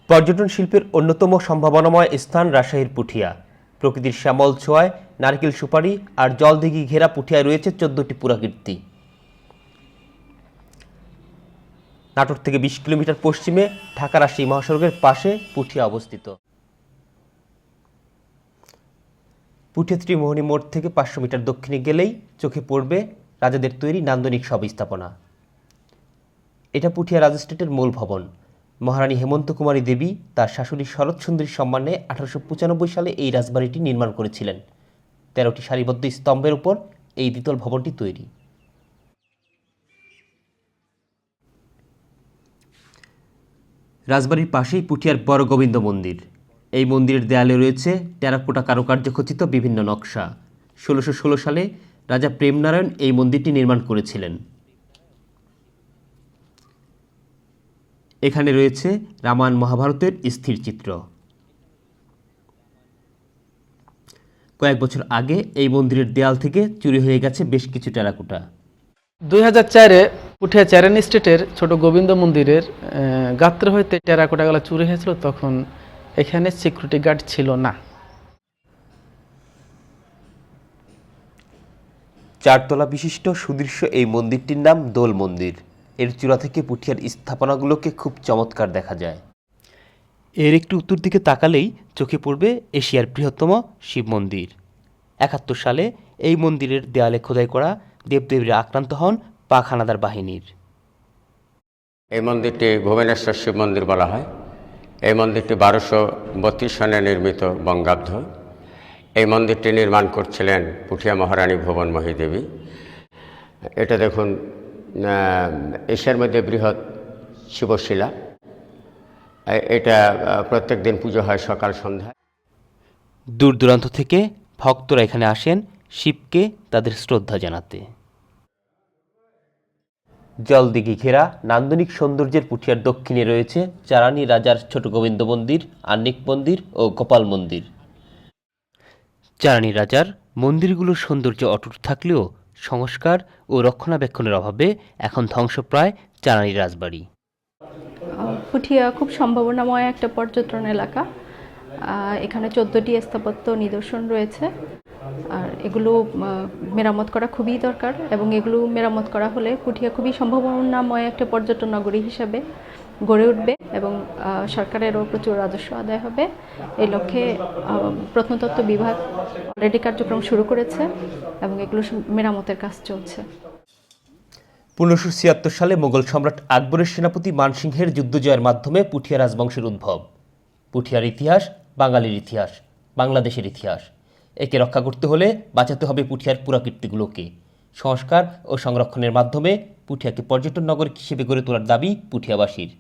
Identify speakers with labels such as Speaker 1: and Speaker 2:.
Speaker 1: পর্যটন শিল্পের অন্যতম সম্ভাবনাময় স্থান রাজশাহীর পুঠিয়া। প্রকৃতির শ্যামল ছোঁয়ায় নারকেল সুপারি আর জলদিঘি ঘেরা পুঠিয়ায় রয়েছে 14টি পুরাকীর্তি। নাটোর থেকে 20 কিলোমিটার পশ্চিমে ঢাকা রাজশাহী মহাসড়কের পাশে পুঠিয়া অবস্থিত। পুঠিয়া ত্রিমোহনী মোড় থেকে 500 মিটার দক্ষিণে গেলেই চোখে পড়বে রাজাদের তৈরি নান্দনিক সব স্থাপনা। এটা পুঠিয়া রাজ এস্টেটের মূল ভবন। মহারানী হেমন্ত কুমারী দেবী তার শাশুড়ি শরৎ সুন্দরীর সম্মানে 1895 সালে এই রাজবাড়িটি নির্মাণ করেছিলেন। 13টি সারিবদ্ধ স্তম্ভের উপর এই দ্বিতল ভবনটি তৈরি। রাজবাড়ির পাশেই পুঠিয়ার বড় গোবিন্দ মন্দির। এই মন্দিরের দেয়ালে রয়েছে টেরাকোটা কারুকার্য খচিত বিভিন্ন নকশা। 1616 সালে রাজা প্রেমনারায়ণ এই মন্দিরটি নির্মাণ করেছিলেন। এখানে রয়েছে রামায়ণ মহাভারতের স্থির চিত্র। কয়েক বছর আগে এই মন্দিরের দেয়াল থেকে চুরি হয়ে গেছে বেশ কিছু টেরাকোটা।
Speaker 2: 2004-এ পুঠিয়া চ্যারেন স্টেটের ছোট গোবিন্দ মন্দিরের গাত্র হইতে টেরাকোটাগুলো চুরি হয়েছিল। তখন এখানে সিকিউরিটি গার্ড ছিল না।
Speaker 1: 4 তলা বিশিষ্ট সুদৃশ্য এই মন্দিরটির নাম দোল মন্দির। এর চূড়া থেকে পুঠিয়ার স্থাপনাগুলোকে খুব চমৎকার দেখা যায়। এর একটু উত্তর দিকে তাকালেই চোখে পড়বে এশিয়ার বৃহত্তম শিব মন্দির। 71 সালে এই মন্দিরের দেয়ালে খোদাই করা দেবদেবীরা আক্রান্ত হন পাক হানাদার বাহিনীর।
Speaker 3: এই মন্দিরটি ভুবনেশ্বর শিব মন্দির বলা হয়। এই মন্দিরটি 1232 সনে নির্মিত বঙ্গাব্দ। এই মন্দিরটি নির্মাণ করছিলেন পুঠিয়া মহারানী ভুবনমোহী দেবী। এটা দেখুন এশিয়ার মধ্যে বৃহৎ শিবশিলা। এটা প্রত্যেক দিন পুজো হয় সকাল সন্ধ্যায়।
Speaker 1: দূর দূরান্ত থেকে ভক্তরা এখানে আসেন শিবকে তাদের শ্রদ্ধা জানাতে। জলদিঘি ঘেরা নান্দনিক সৌন্দর্যের পুঠিয়ার দক্ষিণে রয়েছে চারানি রাজার ছোট গোবিন্দ মন্দির, আন্নিক মন্দির ও গোপাল মন্দির। চারানি রাজার মন্দিরগুলোর সৌন্দর্য অটুট থাকলেও সংস্কার ও রক্ষণাবেক্ষণের অভাবে এখন ধ্বংসপ্রায় চারানি রাজবাড়ি।
Speaker 4: পুঠিয়া খুব সম্ভাবনাময় একটা পর্যটন এলাকা। এখানে 14টি স্থাপত্য নিদর্শন রয়েছে, আর এগুলো মেরামত করা খুবই দরকার, এবং এগুলো মেরামত করা হলে পুঠিয়া খুবই সম্ভাবনাময় একটা পর্যটন নগরী হিসাবে গড়ে উঠবে এবং সরকারেরও প্রচুর রাজস্ব আদায় হবে। এই লক্ষ্যে প্রত্নতত্ত্ব বিভাগ অলরেডি কার্যক্রম শুরু করেছে এবং এগুলো মেরামতের কাজ চলছে।
Speaker 1: 1576 সালে মোগল সম্রাট আকবরের সেনাপতি মানসিংহের যুদ্ধ জয়ের মাধ্যমে পুঠিয়া রাজবংশের উদ্ভব। পুঠিয়ার ইতিহাস বাঙালির ইতিহাস, বাংলাদেশের ইতিহাস। একে রক্ষা করতে হলে বাঁচাতে হবে পুঠিয়ার পুরাকীর্তিগুলোকে। সংস্কার ও সংরক্ষণের মাধ্যমে পুঠিয়াকে পর্যটন নগরী হিসেবে গড়ে তোলার দাবি পুঠিয়াবাসীর।